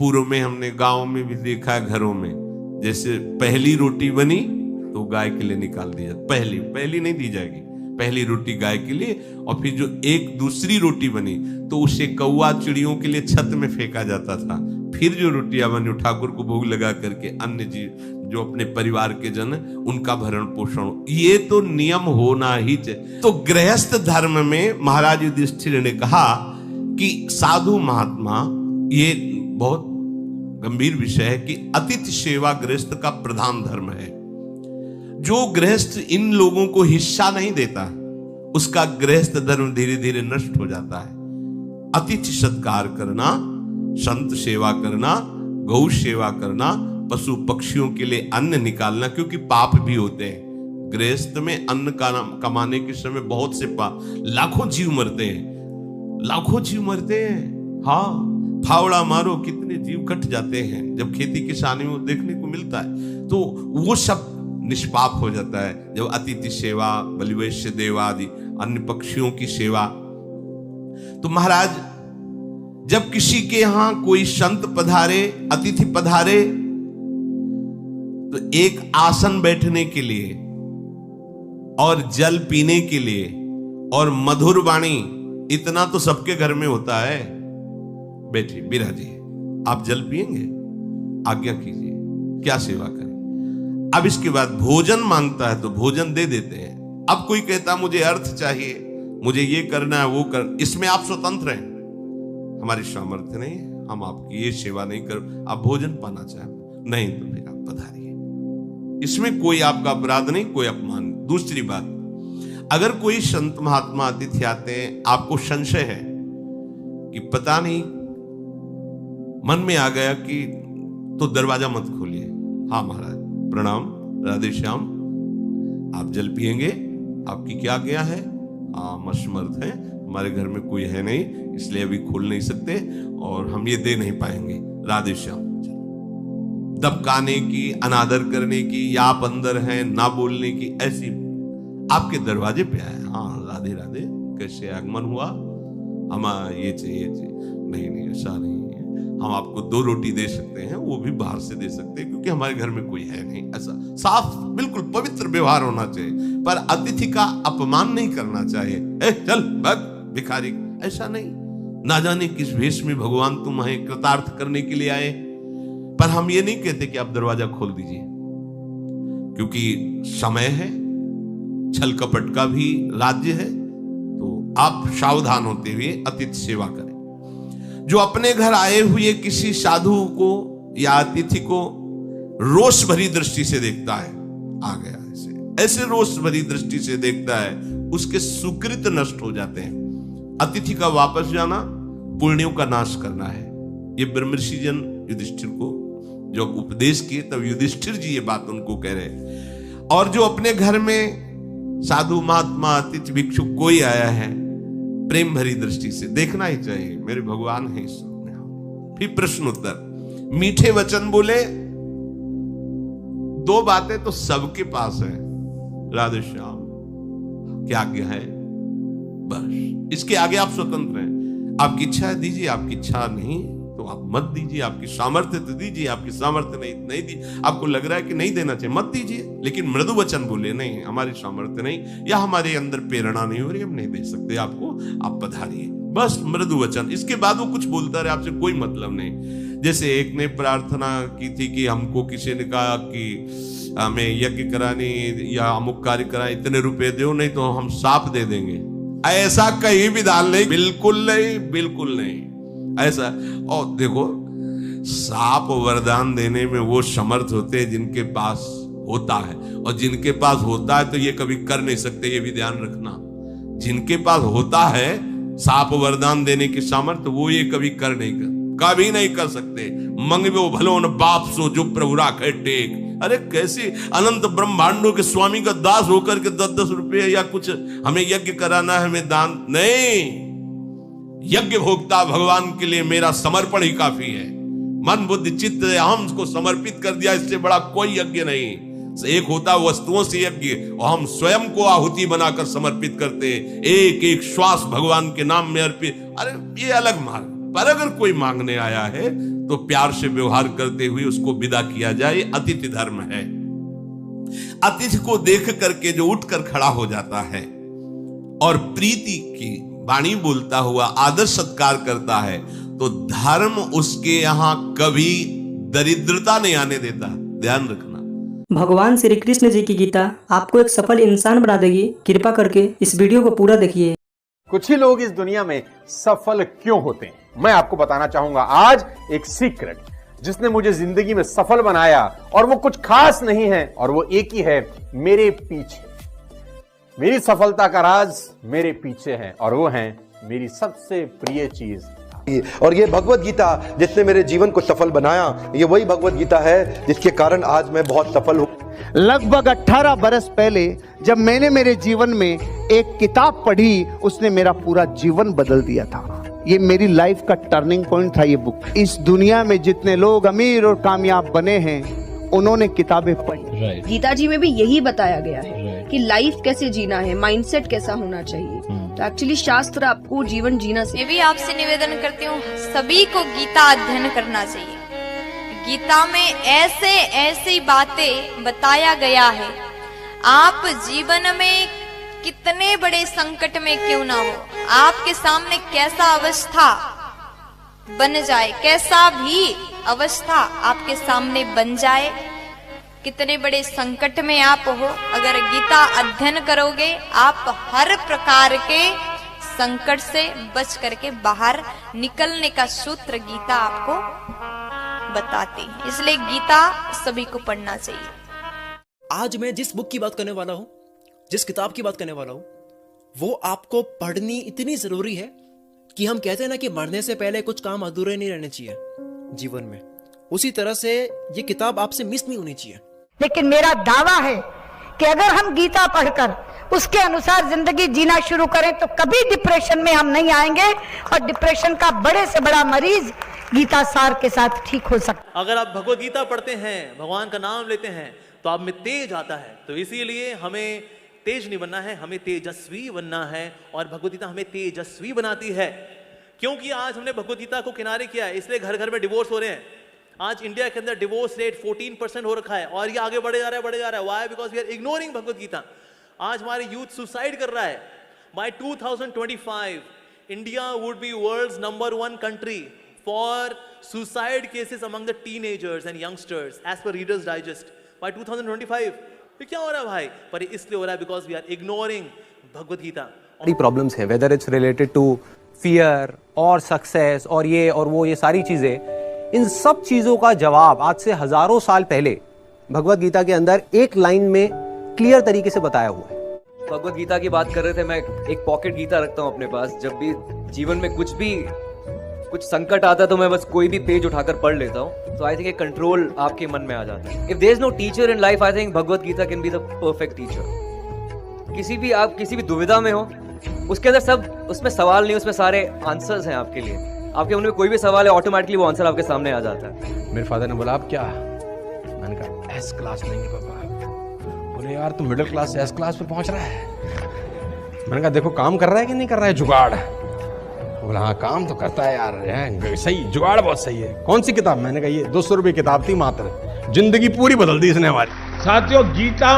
पूर्व में हमने गांव में भी देखा है, घरों में जैसे पहली रोटी बनी तो गाय के लिए निकाल दी जाती, पहली नहीं दी जाएगी, पहली रोटी गाय के लिए, और फिर जो एक दूसरी रोटी बनी तो उसे कौवा चिड़ियों के लिए छत में फेंका जाता था। फिर जो रोटियां बनी ठाकुर को भोग लगा करके अन्य जीव जो अपने परिवार के जन उनका भरण पोषण, ये तो नियम होना ही चाहिए। तो गृहस्थ धर्म में महाराज युधिष्ठिर ने कहा कि साधु महात्मा, ये बहुत गंभीर विषय है कि अतिथि सेवा गृहस्थ का प्रधान धर्म है। जो गृहस्थ इन लोगों को हिस्सा नहीं देता उसका गृहस्थ धर्म धीरे धीरे नष्ट हो जाता है। अतिथि सत्कार करना, संत सेवा करना, गौ सेवा करना, पशु पक्षियों के लिए अन्न निकालना, क्योंकि पाप भी होते हैं। गृहस्थ में अन्न कमाने के समय बहुत से लाखों जीव मरते हैं, लाखों जीव मरते हैं। हाँ, फावड़ा मारो कितने जीव कट जाते हैं जब खेती किसानी में देखने को मिलता है। तो वो सब निष्पाप हो जाता है जब अतिथि सेवा, बलिवैश्य देवादि अन्य पक्षियों की सेवा। तो महाराज, जब किसी के यहां कोई संत पधारे, अतिथि पधारे, तो एक आसन बैठने के लिए और जल पीने के लिए और मधुर वाणी, इतना तो सबके घर में होता है। बैठिए, बिराजिए, आप जल पिएंगे, आज्ञा कीजिए, क्या सेवा करें। अब इसके बाद भोजन मांगता है तो भोजन दे देते हैं। अब कोई कहता मुझे अर्थ चाहिए, मुझे ये करना है, वो कर, इसमें आप स्वतंत्र हैं, हमारी सामर्थ्य नहीं, हम आपकी ये सेवा नहीं कर। आप भोजन पाना चाहें, नहीं तो फिर आप पधारिए, इसमें कोई आपका अपराध नहीं, कोई अपमान। दूसरी बात, अगर कोई संत महात्मा अतिथि आते हैं, आपको संशय है कि पता नहीं, मन में आ गया कि, तो दरवाजा मत खोलिए। हाँ महाराज प्रणाम, राधे श्याम, आप जल पिएंगे, आपकी क्या गया है? हाँ, असमर्थ है, हमारे घर में कोई है नहीं, इसलिए अभी खोल नहीं सकते और हम ये दे नहीं पाएंगे, राधे श्याम। दबकाने की, अनादर करने की, या आप अंदर हैं ना बोलने की, ऐसी आपके दरवाजे पे आए, हाँ राधे राधे, कैसे आगमन हुआ, हम ये चाहिए, नहीं ऐसा नहीं है, हम आपको 2 रोटी दे सकते हैं, वो भी बाहर से दे सकते हैं क्योंकि हमारे घर में कोई है नहीं। ऐसा साफ बिल्कुल पवित्र व्यवहार होना चाहिए, पर अतिथि का अपमान नहीं करना चाहिए। चल भग भिखारी, ऐसा नहीं। ना जाने किस वेश में भगवान तुम्हें कृतार्थ करने के लिए आए। पर हम ये नहीं कहते कि आप दरवाजा खोल दीजिए, क्योंकि समय है, छल कपट का भी राज्य है, तो आप सावधान होते हुए अतिथि सेवा करें। जो अपने घर आए हुए किसी साधु को या अतिथि को रोष भरी दृष्टि से देखता है, आ गया ऐसे रोष भरी दृष्टि से देखता है, उसके सुकृत नष्ट हो जाते हैं। अतिथि का वापस जाना पुण्यों का नाश करना है। ये ब्रह्मर्षि जन युधिष्ठिर को जब उपदेश किए, तब युधिष्ठिर जी ये बात उनको कह रहे। और जो अपने घर में साधु महात्मा अतिथि भिक्षु कोई आया है, प्रेम भरी दृष्टि से देखना ही चाहिए, मेरे भगवान है इस में। फिर प्रश्न उत्तर, मीठे वचन बोले, 2 बातें तो सबके पास है, राधे श्याम, क्या आज्ञा है, बस इसके आगे आप स्वतंत्र हैं। आपकी इच्छा है दीजिए, आपकी इच्छा नहीं तो आप मत दीजिए, आपकी सामर्थ्य तो दीजिए, आपकी सामर्थ्य नहीं दी, आपको लग रहा है कि नहीं देना चाहिए, मत दीजिए, लेकिन मृदु वचन बोले, नहीं हमारी सामर्थ्य नहीं, या हमारे अंदर प्रेरणा नहीं हो रही, हम नहीं दे सकते आपको, आप पधारिए, बस मृदु वचन। इसके बाद वो कुछ बोलता रहे, आपसे कोई मतलब नहीं। जैसे एक ने प्रार्थना की थी कि हमको किसी ने कहा कि हमें यज्ञ कराने या अमुक कार्य कराए, इतने रुपए दो, नहीं तो हम सांप दे देंगे। ऐसा कहीं विधान नहीं, बिल्कुल नहीं, बिल्कुल नहीं ऐसा। और देखो, सांप वरदान देने में वो समर्थ होते हैं जिनके पास होता है, और जिनके पास होता है तो ये कभी कर नहीं सकते, ये भी ध्यान रखना। जिनके पास होता है सांप वरदान देने की सामर्थ्य, वो ये कभी कभी नहीं कर सकते। मंगवे भलो न बाप सो जो प्रभु राखे टेक। अरे कैसे अनंत ब्रह्मांडों के स्वामी का दास होकर के 10-10 रुपये या कुछ हमें यज्ञ कराना है, हमें दान नहीं। यज्ञ भोक्ता भगवान के लिए मेरा समर्पण ही काफी है। मन बुद्धि चित्त हम को समर्पित कर दिया, इससे बड़ा कोई यज्ञ नहीं। एक होता वस्तुओं से यज्ञ, और हम स्वयं को आहुति बनाकर समर्पित करते हैं, एक एक श्वास भगवान के नाम में अर्पित। अरे ये अलग मार्ग। पर अगर कोई मांगने आया है तो प्यार से व्यवहार करते हुए उसको विदा किया जाए। अतिथि धर्म है। अतिथि को देख करके जो उठकर खड़ा हो जाता है और प्रीति की वाणी बोलता हुआ आदर सत्कार करता है, तो धर्म उसके यहां कभी दरिद्रता नहीं आने देता। ध्यान रखना। भगवान श्री कृष्ण जी की गीता आपको एक सफल इंसान बना देगी। कृपा करके इस वीडियो को पूरा देखिए। कुछ ही लोग इस दुनिया में सफल क्यों होते हैं, मैं आपको बताना चाहूंगा आज एक सीक्रेट जिसने मुझे जिंदगी में सफल बनाया, और वो कुछ खास नहीं है, और वो एक ही है, मेरे पीछे। मेरी सफलता का राज मेरे पीछे है, और वो है मेरी सबसे प्रिय चीज। और ये भगवत गीता जिसने मेरे जीवन को सफल बनाया, ये वही भगवत गीता है जिसके कारण आज मैं बहुत सफल हूँ। लगभग 18 बरस पहले जब मैंने मेरे जीवन में एक किताब पढ़ी, उसने मेरा पूरा जीवन बदल दिया था। ये मेरी लाइफ का टर्निंग पॉइंट था ये बुक। इस दुनिया में जितने लोग अमीर और कामयाब बने हैं, उन्होंने किताबें पढ़ी। गीता जी में भी यही बताया गया है कि लाइफ कैसे जीना है, माइंडसेट कैसा होना चाहिए। तो एक्चुअली शास्त्र आपको जीवन जीना मैं भी आपसे निवेदन करती हूँ, सभी को गीता अध्ययन करना चाहिए। गीता में ऐसे ऐसी बातें बताया गया है, आप जीवन में कितने बड़े संकट में क्यों ना हो, आपके सामने कैसा अवस्था बन जाए, कैसा भी अवस्था आपके सामने बन जाए, कितने बड़े संकट में आप हो, अगर गीता अध्ययन करोगे आप हर प्रकार के संकट से बच करके बाहर निकलने का सूत्र गीता आपको बताती है। इसलिए गीता सभी को पढ़ना चाहिए। आज मैं जिस बुक की बात करने वाला हूं, जिस किताब की बात करने वाला हूं, वो आपको पढ़नी इतनी जरूरी है कि हम कहते हैं ना कि मरने से पहले कुछ काम अधूरे नहीं रहने चाहिए जीवन में, उसी तरह से ये किताब आपसे मिस नहीं होनी चाहिए। लेकिन मेरा दावा है कि अगर हम गीता पढ़कर उसके अनुसार जिंदगी जीना शुरू करें तो कभी डिप्रेशन में हम नहीं आएंगे, और डिप्रेशन का बड़े से बड़ा मरीज गीता सार के साथ ठीक हो सकता। अगर आप भगवत गीता पढ़ते हैं, भगवान का नाम लेते हैं, तो आप में तेज आता है। तो इसीलिए हमें तेज नहीं बनना है, हमें तेजस्वी बनना है, और भगवत गीता हमें तेजस्वी बनाती है। क्योंकि आज हमने भगवत गीता को किनारे किया है, इसलिए घर घर में डिवोर्स हो रहे हैं। आज इंडिया के अंदर डिवोर्स रेट 14% हो रखा है, और ये आगे बढ़े जा रहा है, बढ़े जा रहा है। Why? Because we are ignoring भगवत गीता। आज हमारे यूथ सुसाइड कर रहा है। By 2025 India would be world's number 1 country for suicide cases among the teenagers and youngsters as per Reader's Digest by 2025। ये क्या हो रहा है भाई? पर इसलिए हो रहा है बिकॉज वी आर इग्नोरिंग भगवत गीता। बड़ी प्रॉब्लम्स हैं, whether it's related to fear और सक्सेस और ये और वो, ये सारी चीजें, इन सब चीजों का जवाब आज से हजारों साल पहले भगवत गीता के अंदर एक लाइन में क्लियर तरीके से बताया हुआ है। भगवत गीता की बात कर रहे थे, मैं एक पॉकेट गीता रखता हूँ अपने पास। जब भी जीवन में कुछ संकट आता है तो मैं बस कोई भी पेज उठाकर पढ़ लेता हूँ। तो आई थिंक एक कंट्रोल आपके मन में आ जाता है। If there is no teacher in life, I think Bhagavad Gita can be the perfect teacher. आप किसी भी दुविधा में हो, उसके अंदर सब, उसमें सवाल नहीं, उसमें सारे आंसर्स हैं आपके लिए। आपके मन में कोई भी सवाल है, ऑटोमेटिकली वो आंसर आपके सामने आ जाता है। मेरे फादर ने बोला, आप क्या? मैंने कहा एस क्लास लेंगे पापा। बोले यार तू मिडिल क्लास से एस क्लास पे पहुंच रहा है। मैंने कहा देखो काम कर रहा है कि नहीं कर रहा है जुगाड़। बोला हाँ काम तो करता है यार, सही जुगाड़ बहुत सही है। कौन सी किताब? मैंने कहा ये 200 रुपये किताब थी मात्र, जिंदगी पूरी बदल दी इसने हमारी। साथियों, गीता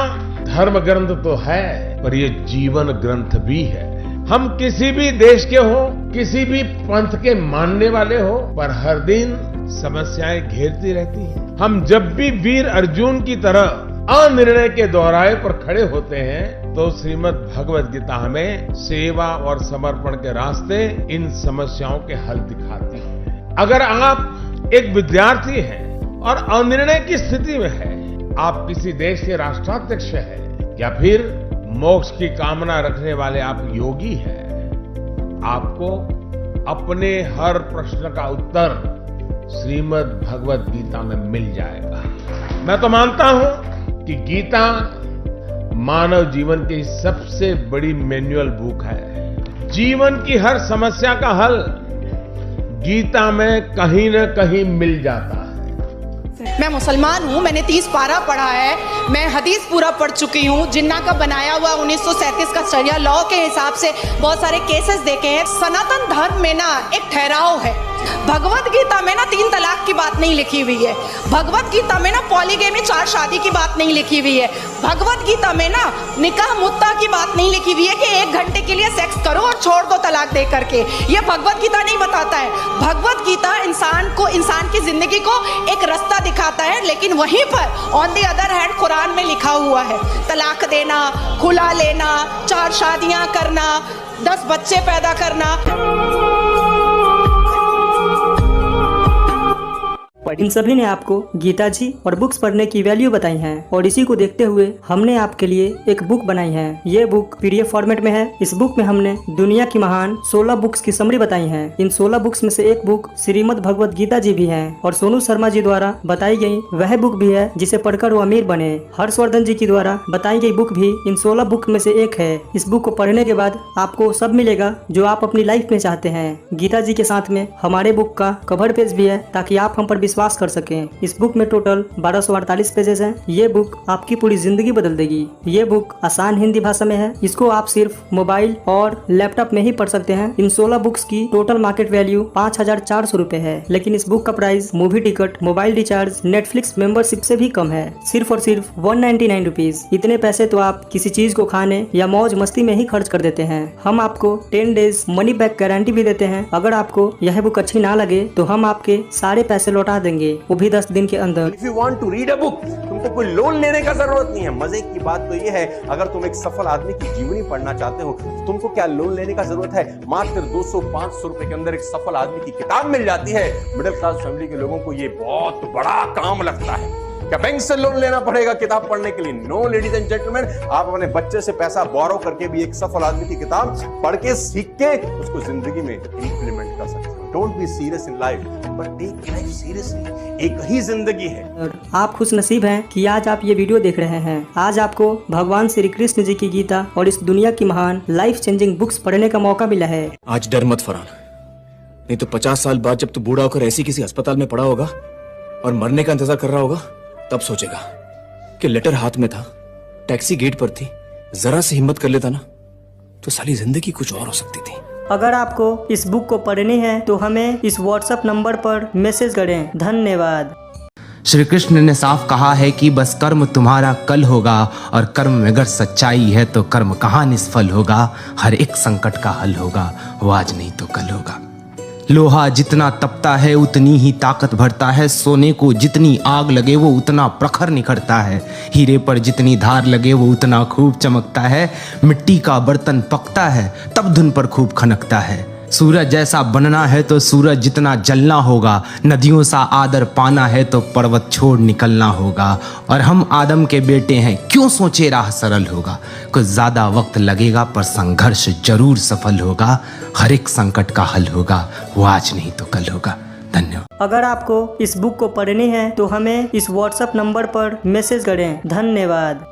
धर्म ग्रंथ तो है, पर ये जीवन ग्रंथ भी है। हम किसी भी देश के हो, किसी भी पंथ के मानने वाले हो, पर हर दिन समस्याएं घेरती रहती हैं। हम जब भी वीर अर्जुन की तरह अनिर्णय के दोहराए पर खड़े होते हैं, तो श्रीमद् भगवत गीता हमें सेवा और समर्पण के रास्ते इन समस्याओं के हल दिखाती है। अगर आप एक विद्यार्थी हैं और अनिर्णय की स्थिति में है, आप किसी देश के राष्ट्राध्यक्ष हैं, या फिर मोक्ष की कामना रखने वाले आप योगी हैं, आपको अपने हर प्रश्न का उत्तर श्रीमद् भगवत गीता में मिल जाएगा। मैं तो मानता हूं कि गीता मानव जीवन की सबसे बड़ी मैनुअल बुक है। जीवन की हर समस्या का हल गीता में कहीं न कहीं मिल जाता है। मैं मुसलमान हूँ, मैंने 30 पारा पढ़ा है, मैं हदीस पूरा पढ़ चुकी हूँ। जिन्ना का बनाया हुआ 1937 का शरिया लॉ के हिसाब से बहुत सारे केसेस देखे हैं। सनातन धर्म में ना एक ठहराव है। भगवत गीता में ना 3 तलाक की बात नहीं लिखी हुई है। भगवत गीता में ना पॉलीगेमी 4 शादी की बात नहीं लिखी हुई है। भगवत गीता में ना निकाह मुत्ता की बात नहीं लिखी हुई है कि 1 घंटे के लिए सेक्स करो और छोड़ दो तलाक दे करके। ये भगवत गीता नहीं बताता है। भगवत गीता इंसान की जिंदगी को एक रास्ता दिखाता है, लेकिन वहीं पर on the other hand Quran में लिखा हुआ है तलाक देना, खुला लेना, 4 शादियां करना, 10 बच्चे पैदा करना। इन सभी ने आपको गीता जी और बुक्स पढ़ने की वैल्यू बताई है और इसी को देखते हुए हमने आपके लिए एक बुक बनाई है। ये बुक PDF फॉर्मेट में है। इस बुक में हमने दुनिया की महान 16 बुक्स की समरी बताई है। इन 16 बुक्स में से एक बुक श्रीमद् भगवत गीता जी भी है और सोनू शर्मा जी द्वारा बताई गई वह बुक भी है जिसे पढ़कर वो अमीर बने। हर्षवर्धन जी की द्वारा बताई गई बुक भी इन 16 बुक में से एक है। इस बुक को पढ़ने के बाद आपको सब मिलेगा जो आप अपनी लाइफ में चाहते हैं। गीता जी के साथ में हमारे बुक का कवर पेज भी है ताकि आप हम पर विश्वास कर सकें। इस बुक में टोटल 1248 पेजेस हैं। ये बुक आपकी पूरी जिंदगी बदल देगी। ये बुक आसान हिंदी भाषा में है। इसको आप सिर्फ मोबाइल और लैपटॉप में ही पढ़ सकते हैं। इन 16 बुक्स की टोटल मार्केट वैल्यू 5400 रुपए है, लेकिन इस बुक का price movie ticket, mobile recharge, Netflix membership से भी कम है। सिर्फ और सिर्फ 199 रुपीज। इतने पैसे तो आप किसी चीज को खाने या मौज मस्ती में ही खर्च कर देते हैं। हम आपको 10 डेज मनी बैक गारंटी भी देते हैं। अगर आपको यह बुक अच्छी ना लगे तो हम आपके सारे पैसे लौटा देंगे, वो भी 10 दिन के अंदर। If you want to read a book, तुमको कोई लोन लेने का जरूरत नहीं है। मजे की बात तो ये है, अगर तुम एक सफल आदमी की जीवनी पढ़ना चाहते हो तो तुमको क्या लोन लेने का जरूरत है। मात्र 200-500 रुपए के अंदर एक सफल आदमी की किताब मिल जाती है। मिडिल क्लास फैमिली के लोगों को ये बहुत बड़ा काम लगता है। क्या बैंक से लोन लेना पड़ेगा किताब पढ़ने के लिए? नो लेडीज एंड जेंटलमैन, आप अपने बच्चे से पैसा बोरो करके भी एक सफल आदमी की किताब पढ़ के सीख के उसको जिंदगी में इंप्लीमेंट कर सकते हो। Don't be serious in life but take life seriously. एक ही जिंदगी है। आप खुश नसीब हैं कि आज आप ये वीडियो देख रहे हैं। आज आपको भगवान श्री कृष्ण जी की गीता और इस दुनिया की महान लाइफ चेंजिंग बुक्स पढ़ने का मौका मिला है। आज डर मत फरहान, नहीं तो 50 साल बाद जब तू बूढ़ा होकर ऐसी किसी अस्पताल में पड़ा होगा और मरने का इंतजार कर रहा होगा, तब सोचेगा कि लेटर हाथ में था, टैक्सी गेट पर थी, जरा सी हिम्मत कर लेता ना तो साली जिंदगी कुछ और हो सकती थी। अगर आपको इस बुक को पढ़नी है तो हमें इस व्हाट्सएप नंबर पर मैसेज करें। धन्यवाद। श्री कृष्ण ने साफ कहा है कि बस कर्म तुम्हारा कल होगा और कर्म में अगर सच्चाई है तो कर्म कहाँ निष्फल होगा। हर एक संकट का हल होगा, वो आज नहीं तो कल होगा। लोहा जितना तपता है उतनी ही ताकत भरता है। सोने को जितनी आग लगे वो उतना प्रखर निखरता है। हीरे पर जितनी धार लगे वो उतना खूब चमकता है। मिट्टी का बर्तन पकता है तब धुन पर खूब खनकता है। सूरज जैसा बनना है तो सूरज जितना जलना होगा। नदियों सा आदर पाना है तो पर्वत छोड़ निकलना होगा। और हम आदम के बेटे हैं, क्यों सोचे राह सरल होगा। कुछ ज्यादा वक्त लगेगा पर संघर्ष जरूर सफल होगा। हर एक संकट का हल होगा, वो आज नहीं तो कल होगा। धन्यवाद। अगर आपको इस बुक को पढ़नी है तो हमें इस व्हाट्सएप नंबर पर मैसेज करें। धन्यवाद।